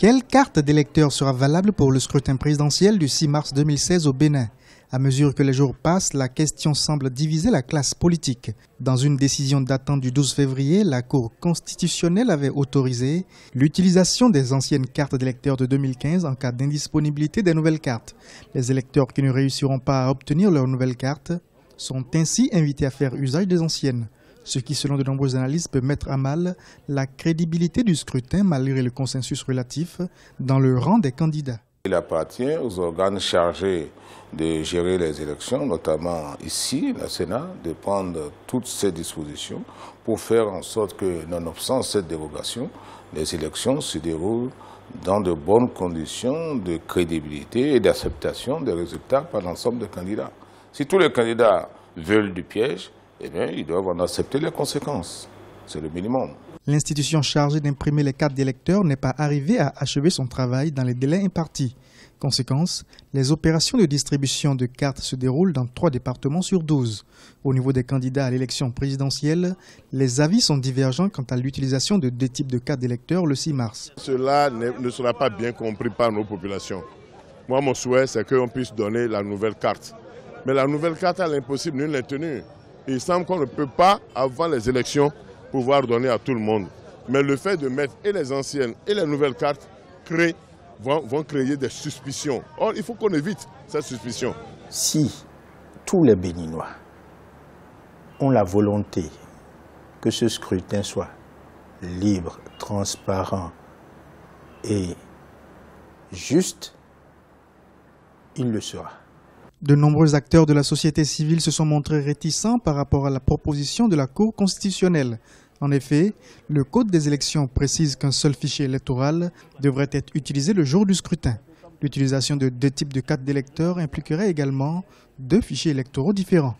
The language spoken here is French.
Quelle carte d'électeur sera valable pour le scrutin présidentiel du 6 mars 2016 au Bénin? À mesure que les jours passent, la question semble diviser la classe politique. Dans une décision datant du 12 février, la Cour constitutionnelle avait autorisé l'utilisation des anciennes cartes d'électeurs de 2015 en cas d'indisponibilité des nouvelles cartes. Les électeurs qui ne réussiront pas à obtenir leurs nouvelles cartes sont ainsi invités à faire usage des anciennes, ce qui, selon de nombreux analystes, peut mettre à mal la crédibilité du scrutin malgré le consensus relatif dans le rang des candidats. Il appartient aux organes chargés de gérer les élections, notamment ici, le Sénat, de prendre toutes ces dispositions pour faire en sorte que, nonobstant cette dérogation, les élections se déroulent dans de bonnes conditions de crédibilité et d'acceptation des résultats par l'ensemble des candidats. Si tous les candidats veulent du piège, eh bien, ils doivent en accepter les conséquences. C'est le minimum. L'institution chargée d'imprimer les cartes d'électeurs n'est pas arrivée à achever son travail dans les délais impartis. Conséquence, les opérations de distribution de cartes se déroulent dans 3 départements sur 12. Au niveau des candidats à l'élection présidentielle, les avis sont divergents quant à l'utilisation de 2 types de cartes d'électeurs le 6 mars. Cela ne sera pas bien compris par nos populations. Moi, mon souhait, c'est qu'on puisse donner la nouvelle carte. Mais la nouvelle carte, elle est impossible, nul n'est tenu. Il semble qu'on ne peut pas, avant les élections, pouvoir donner à tout le monde. Mais le fait de mettre et les anciennes et les nouvelles cartes vont créer des suspicions. Or, il faut qu'on évite cette suspicion. Si tous les Béninois ont la volonté que ce scrutin soit libre, transparent et juste, il le sera. De nombreux acteurs de la société civile se sont montrés réticents par rapport à la proposition de la Cour constitutionnelle. En effet, le Code des élections précise qu'un seul fichier électoral devrait être utilisé le jour du scrutin. L'utilisation de 2 types de cartes d'électeurs impliquerait également 2 fichiers électoraux différents.